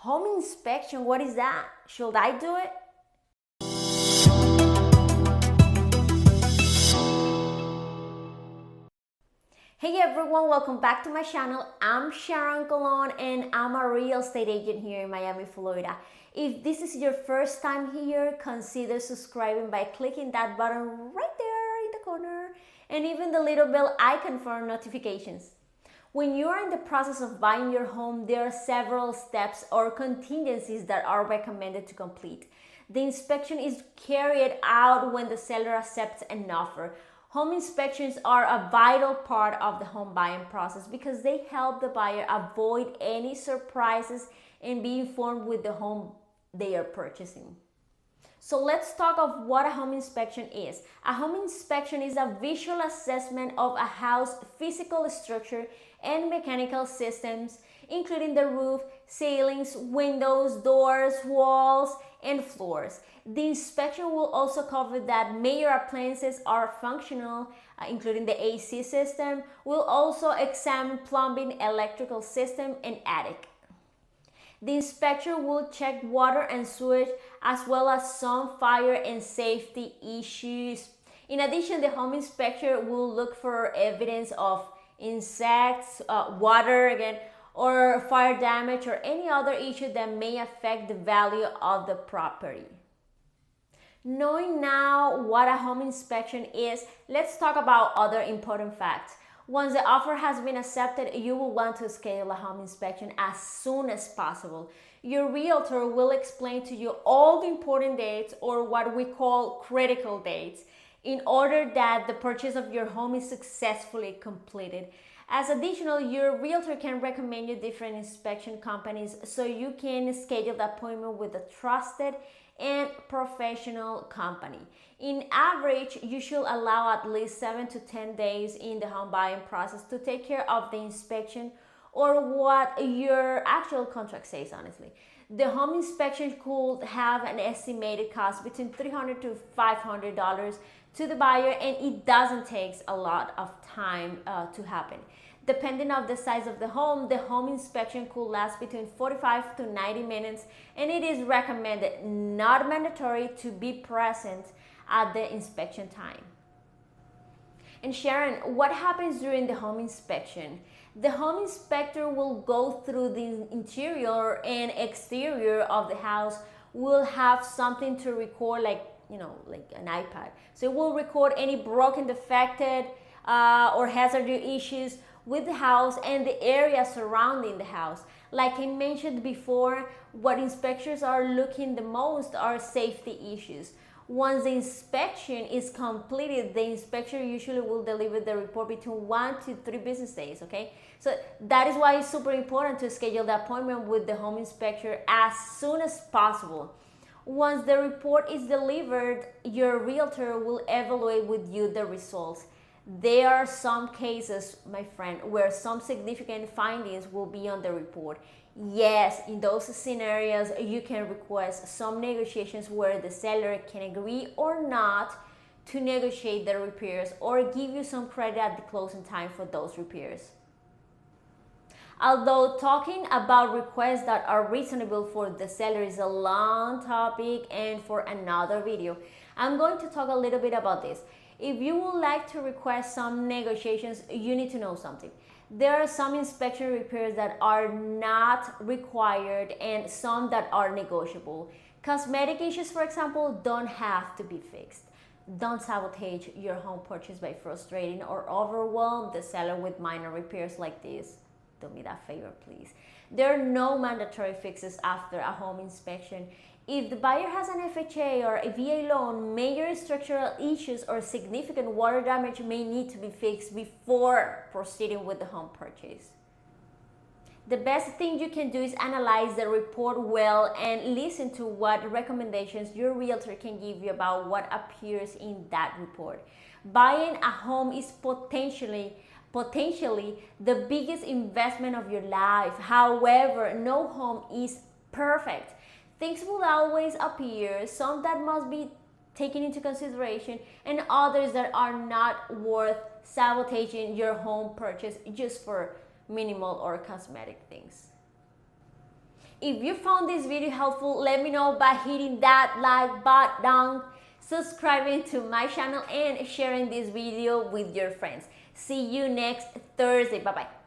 Home inspection, what is that? Should I do it? Hey everyone, welcome back to my channel. I'm Sharon Colon and I'm a real estate agent here in Miami, Florida. If this is your first time here, consider subscribing by clicking that button right there in the corner and even the little bell icon for notifications. When you are in the process of buying your home, there are several steps or contingencies that are recommended to complete. The inspection is carried out when the seller accepts an offer. Home inspections are a vital part of the home buying process because they help the buyer avoid any surprises and be informed with the home they are purchasing. So let's talk of what a home inspection is. A home inspection is a visual assessment of a house's physical structure and mechanical systems, including the roof, ceilings, windows, doors, walls, and floors. The inspection will also cover that major appliances are functional, including the AC system. We'll also examine plumbing, electrical system, and attic. The inspector will check water and sewage as well as some fire and safety issues. In addition, the home inspector will look for evidence of insects, water again, or fire damage or any other issue that may affect the value of the property. Knowing now what a home inspection is, let's talk about other important facts. Once the offer has been accepted, you will want to schedule a home inspection as soon as possible. Your realtor will explain to you all the important dates, or what we call critical dates, in order that the purchase of your home is successfully completed. As additional, your realtor can recommend you different inspection companies so you can schedule the appointment with a trusted and professional company. In average, you should allow at least 7 to 10 days in the home buying process to take care of the inspection or what your actual contract says, honestly. The home inspection could have an estimated cost between $300 to $500 to the buyer, and it doesn't take a lot of time to happen. Depending on the size of the home inspection could last between 45 to 90 minutes, and it is recommended, not mandatory, to be present at the inspection time. And Sharon, what happens during the home inspection? The home inspector will go through the interior and exterior of the house, will have something to record, like an iPad. So it will record any broken, defected, or hazardous issues with the house and the area surrounding the house. Like I mentioned before, what inspectors are looking the most are safety issues. Once the inspection is completed, the inspector usually will deliver the report between 1 to 3 business days, okay? So that is why it's super important to schedule the appointment with the home inspector as soon as possible. Once the report is delivered, your realtor will evaluate with you the results. There are some cases, my friend, where some significant findings will be on the report. Yes, in those scenarios, you can request some negotiations where the seller can agree or not to negotiate the repairs or give you some credit at the closing time for those repairs. Although talking about requests that are reasonable for the seller is a long topic and for another video, I'm going to talk a little bit about this. If you would like to request some negotiations, you need to know something. There are some inspection repairs that are not required and some that are negotiable. Cosmetic issues, for example, don't have to be fixed. Don't sabotage your home purchase by frustrating or overwhelm the seller with minor repairs like this. Do me that favor, please. There are no mandatory fixes after a home inspection. If the buyer has an FHA or a VA loan, major structural issues or significant water damage may need to be fixed before proceeding with the home purchase. The best thing you can do is analyze the report well and listen to what recommendations your realtor can give you about what appears in that report. Buying a home is potentially the biggest investment of your life. However, no home is perfect. Things will always appear, some that must be taken into consideration and others that are not worth sabotaging your home purchase just for minimal or cosmetic things. If you found this video helpful, let me know by hitting that like button, subscribing to my channel, and sharing this video with your friends. See you next Thursday. Bye bye.